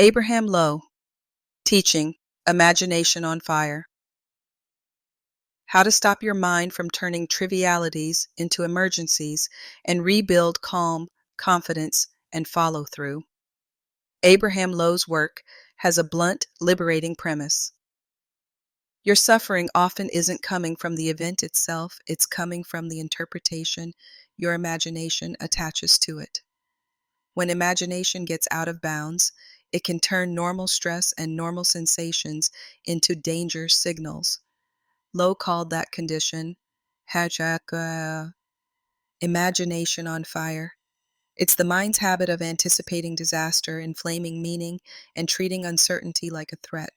Abraham Lowe, teaching Imagination on Fire. How to stop your mind from turning trivialities into emergencies and rebuild calm, confidence, and follow through. Abraham Lowe's work has a blunt, liberating premise. Your suffering often isn't coming from the event itself, it's coming from the interpretation your imagination attaches to it. When imagination gets out of bounds, it can turn normal stress and normal sensations into danger signals. Lowe called that condition imagination on fire. It's the mind's habit of anticipating disaster, inflaming meaning, and treating uncertainty like a threat.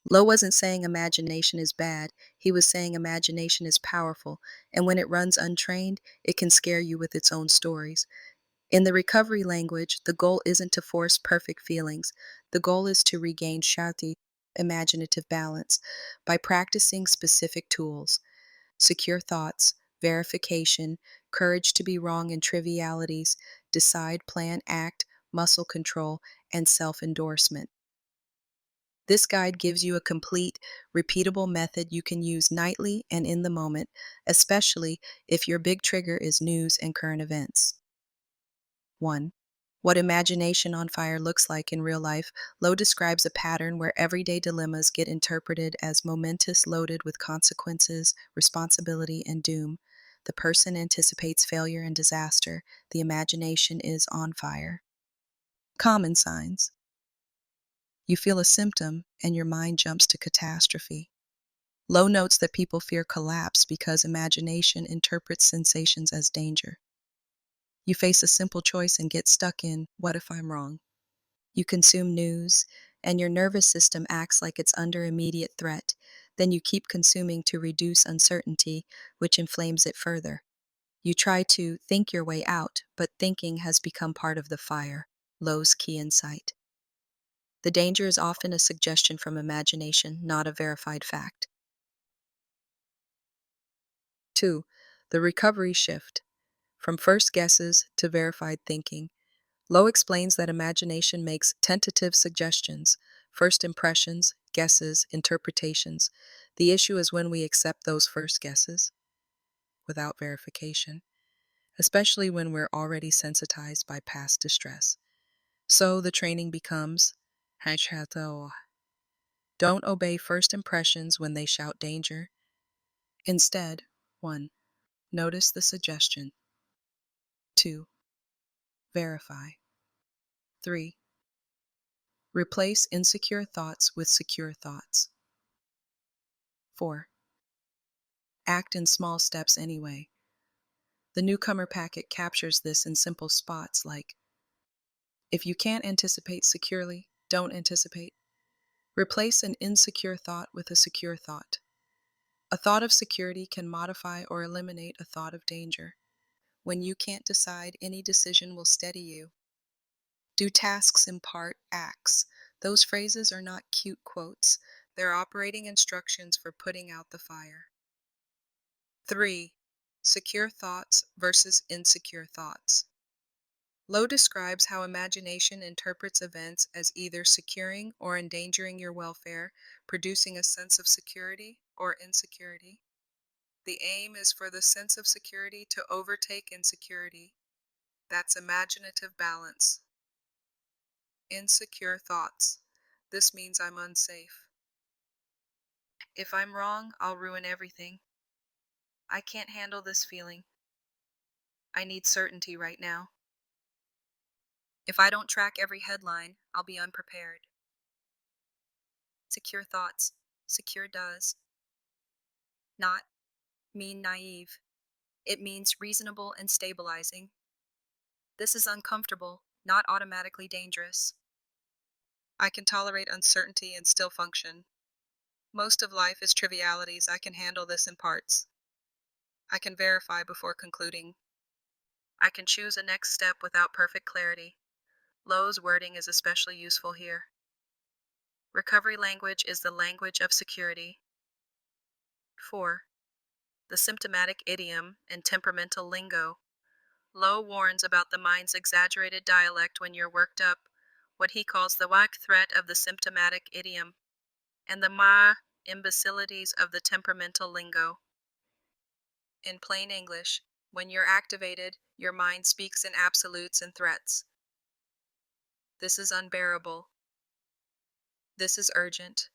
Lowe wasn't saying imagination is bad, he was saying imagination is powerful, and when it runs untrained, it can scare you with its own stories. In the recovery language, the goal isn't to force perfect feelings. The goal is to regain shakti, imaginative balance, by practicing specific tools: secure thoughts, verification, courage to be wrong in trivialities, decide, plan, act, muscle control, and self-endorsement. This guide gives you a complete, repeatable method you can use nightly and in the moment, especially if your big trigger is news and current events. 1. What imagination on fire looks like in real life. Lowe describes a pattern where everyday dilemmas get interpreted as momentous, loaded with consequences, responsibility, and doom. The person anticipates failure and disaster. The imagination is on fire. Common signs. You feel a symptom and your mind jumps to catastrophe. Lowe notes that people fear collapse because imagination interprets sensations as danger. You face a simple choice and get stuck in, what if I'm wrong? You consume news, and your nervous system acts like it's under immediate threat. Then you keep consuming to reduce uncertainty, which inflames it further. You try to think your way out, but thinking has become part of the fire. Lowe's key insight. The danger is often a suggestion from imagination, not a verified fact. 2. The recovery shift. From first guesses to verified thinking. Lowe explains that imagination makes tentative suggestions, first impressions, guesses, interpretations. The issue is when we accept those first guesses without verification, especially when we're already sensitized by past distress. So the training becomes don't obey first impressions when they shout danger. Instead, 1. Notice the suggestion. 2. Verify. 3. Replace insecure thoughts with secure thoughts. 4. Act in small steps anyway. The newcomer packet captures this in simple spots like, if you can't anticipate securely, don't anticipate. Replace an insecure thought with a secure thought. A thought of security can modify or eliminate a thought of danger. When you can't decide, any decision will steady you. Do tasks impart acts. Those phrases are not cute quotes. They're operating instructions for putting out the fire. 3. Secure thoughts versus insecure thoughts. Lowe describes how imagination interprets events as either securing or endangering your welfare, producing a sense of security or insecurity. The aim is for the sense of security to overtake insecurity. That's imaginative balance. Insecure thoughts. This means I'm unsafe. If I'm wrong, I'll ruin everything. I can't handle this feeling. I need certainty right now. If I don't track every headline, I'll be unprepared. Secure thoughts. Secure does not mean naive. It means reasonable and stabilizing. This is uncomfortable, not automatically dangerous. I can tolerate uncertainty and still function. Most of life is trivialities. I can handle this in parts. I can verify before concluding. I can choose a next step without perfect clarity. Lowe's wording is especially useful here. Recovery language is the language of security. 4. The symptomatic idiom and temperamental lingo. Lowe warns about the mind's exaggerated dialect when you're worked up. what he calls the whack threat of the symptomatic idiom, and the ma imbecilities of the temperamental lingo. In plain English, when you're activated, your mind speaks in absolutes and threats. This is unbearable. This is urgent.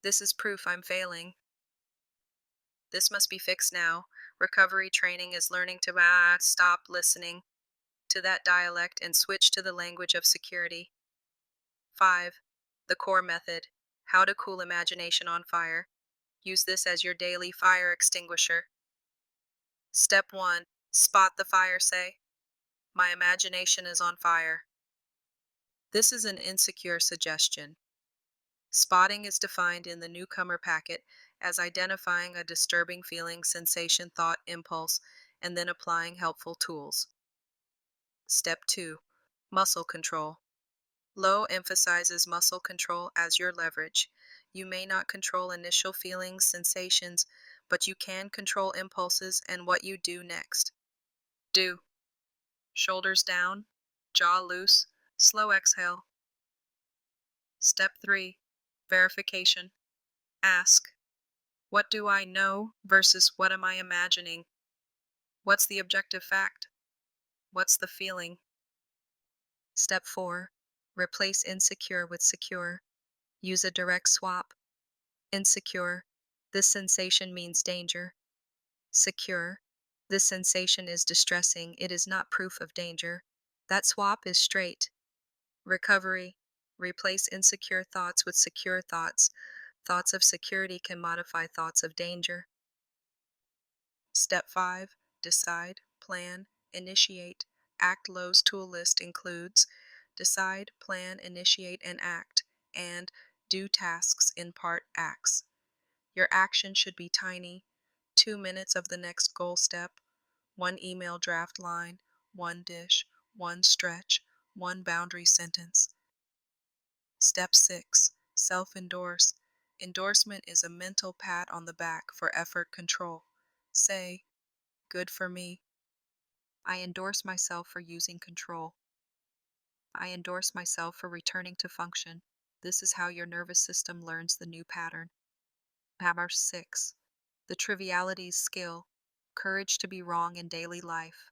This is proof I'm failing. This must be fixed now. Recovery training is learning to stop listening to that dialect and switch to the language of security. 5. The core method. How to cool imagination on fire. Use this as your daily fire extinguisher. Step 1. Spot the fire, say, "My imagination is on fire." This is an insecure suggestion. Spotting is defined in the newcomer packet as identifying a disturbing feeling, sensation, thought, impulse, and then applying helpful tools. Step 2. Muscle control. Low emphasizes muscle control as your leverage. You may not control initial feelings, sensations, but you can control impulses and what you do next. Do. Shoulders down, jaw loose, slow exhale. Step 3. Verification. Ask, what do I know versus what am I imagining? What's the objective fact? What's the feeling? Step 4. Replace insecure with secure. Use a direct swap. Insecure. This sensation means danger. Secure. This sensation is distressing. It is not proof of danger. That swap is straight. Recovery. Replace insecure thoughts with secure thoughts. Thoughts of security can modify thoughts of danger. Step 5. Decide, plan, initiate. Act Lowe's tool list includes decide, plan, initiate, and act, and do tasks in part acts. Your action should be tiny, 2 minutes of the next goal step, 1 email draft line, 1 dish, 1 stretch, 1 boundary sentence. Step 6. Self-endorse. Endorsement is a mental pat on the back for effort control. Say, "Good for me." I endorse myself for using control. I endorse myself for returning to function. This is how your nervous system learns the new pattern. Number 6. The trivialities skill. Courage to be wrong in daily life.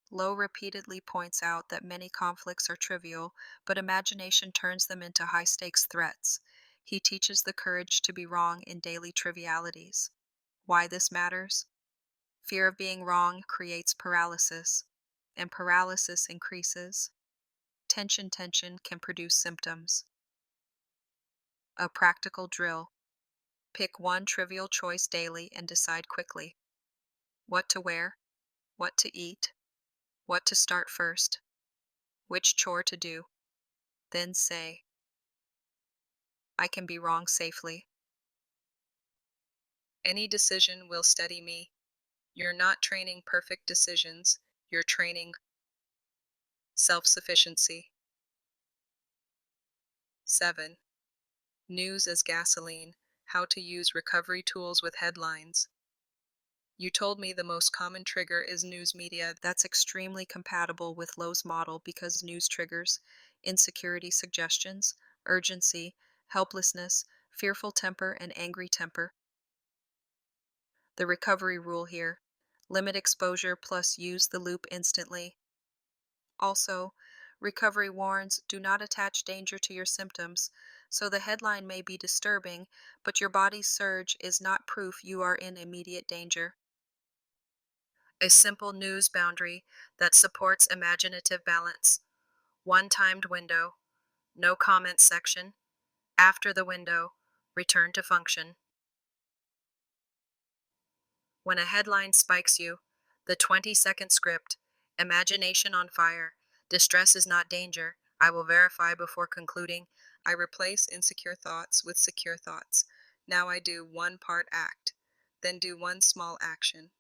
Lowe repeatedly points out that many conflicts are trivial, but imagination turns them into high-stakes threats. He teaches the courage to be wrong in daily trivialities. Why this matters? Fear of being wrong creates paralysis, and paralysis increases. Tension can produce symptoms. A practical drill. Pick one trivial choice daily and decide quickly. What to wear, what to eat, what to start first, which chore to do. Then say, "I can be wrong safely." Any decision will steady me. You're not training perfect decisions, you're training self-sufficiency. 7. News as gasoline. How to use recovery tools with headlines. You told me the most common trigger is news media. That's extremely compatible with Lowe's model because news triggers insecurity suggestions, urgency, helplessness, fearful temper, and angry temper. The recovery rule here: limit exposure plus use the loop instantly. Also, recovery warns, do not attach danger to your symptoms, so the headline may be disturbing, but your body's surge is not proof you are in immediate danger. A simple news boundary that supports imaginative balance. One timed window, no comment section. After the window, return to function. When a headline spikes you, the 20-second script, imagination on fire, distress is not danger, I will verify before concluding, I replace insecure thoughts with secure thoughts. Now I do one part act, then do one small action.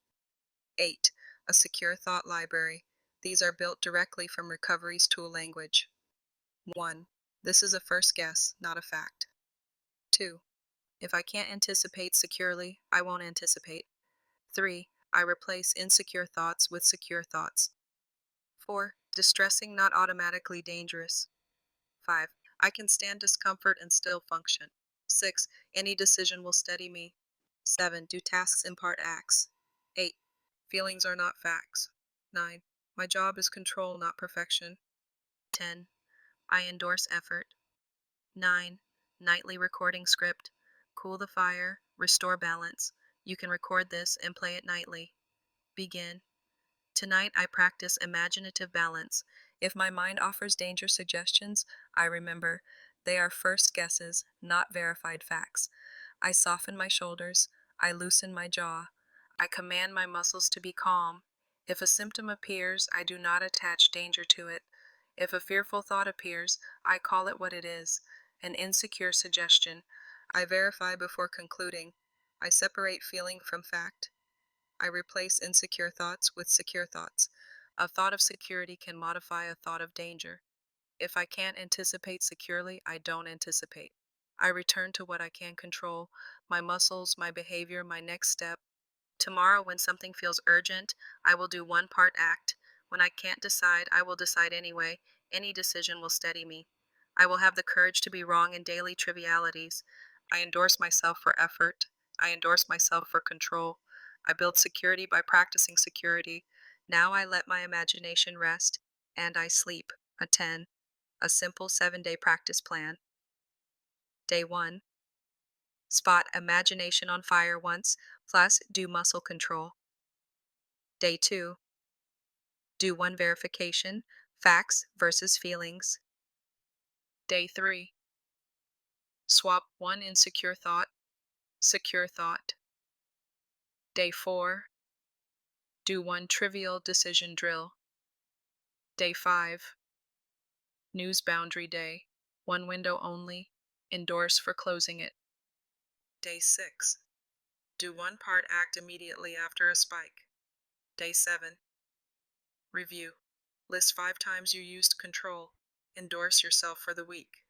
8. A secure thought library. These are built directly from recovery's tool language. 1. This is a first guess, not a fact. 2. If I can't anticipate securely, I won't anticipate. 3. I replace insecure thoughts with secure thoughts. 4. Distressing, not automatically dangerous. 5. I can stand discomfort and still function. 6. Any decision will steady me. 7. Do tasks impart acts. 8. Feelings are not facts. 9. My job is control, not perfection. 10. I endorse effort. 9. Nightly recording script. Cool the fire, restore balance. You can record this and play it nightly. Begin. Tonight I practice imaginative balance. If my mind offers danger suggestions, I remember they are first guesses, not verified facts. I soften my shoulders. I loosen my jaw. I command my muscles to be calm. If a symptom appears, I do not attach danger to it. If a fearful thought appears, I call it what it is, an insecure suggestion. I verify before concluding. I separate feeling from fact. I replace insecure thoughts with secure thoughts. A thought of security can modify a thought of danger. If I can't anticipate securely, I don't anticipate. I return to what I can control, my muscles, my behavior, my next step. Tomorrow, when something feels urgent, I will do one part act. When I can't decide, I will decide anyway. Any decision will steady me. I will have the courage to be wrong in daily trivialities. I endorse myself for effort. I endorse myself for control. I build security by practicing security. Now I let my imagination rest, and I sleep. A 10. A simple 7-day practice plan. Day 1. Spot imagination on fire once, plus do muscle control. Day 2. Do one verification, facts versus feelings. Day 3. Swap one insecure thought, secure thought. Day 4. Do one trivial decision drill. Day 5. News boundary day. One window only. Endorse for closing it. Day 6. Do one part act immediately after a spike. Day 7. Review. List 5 times you used control. Endorse yourself for the week.